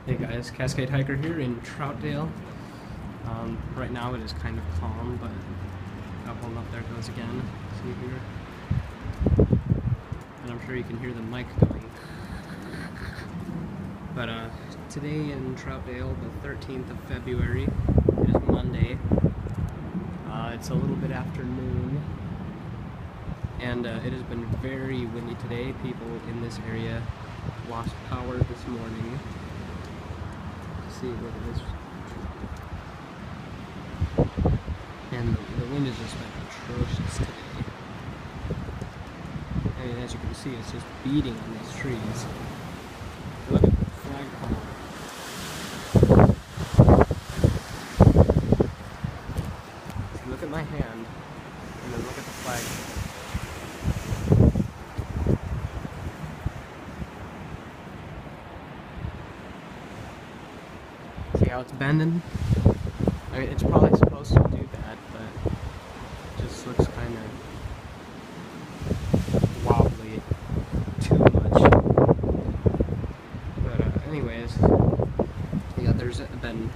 Hey guys, Cascade Hiker here in Troutdale. Right now it is kind of calm, but hold up, there it goes again. See here? And I'm sure you can hear the mic going. But today in Troutdale, the 13th of February, it is Monday. It's a little bit after noon, and it has been very windy today. People in this area lost power this morning. See, look at this. And the wind has just been atrocious today. I mean, as you can see, it's just beating on these trees. Look at the flagpole. So look at my hand, and then look at the flag. See how it's bending? I mean, it's probably supposed to do that, but it just looks kind of wobbly too much. But anyways, yeah, there's been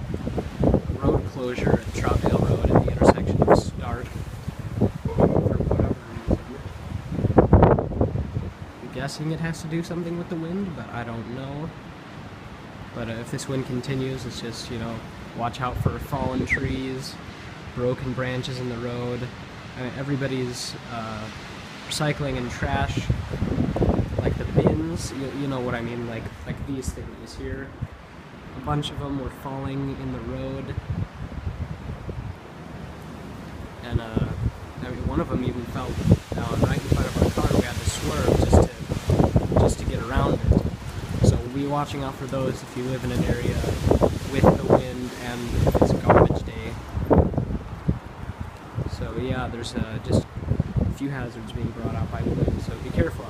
road closure at Troutdale Road at the intersection of Stark for whatever reason. I'm guessing it has to do something with the wind, but I don't know. But if this wind continues, it's just, you know, watch out for fallen trees, broken branches in the road. I mean, everybody's recycling and trash, like the bins, you know what I mean, like these things here. A bunch of them were falling in the road. And I mean, one of them even fell down right in front of our car. We had to swerve just to get around it. So be watching out for those if you live in an area with the wind and if it's garbage day. So yeah, there's just a few hazards being brought out by the wind, so be careful.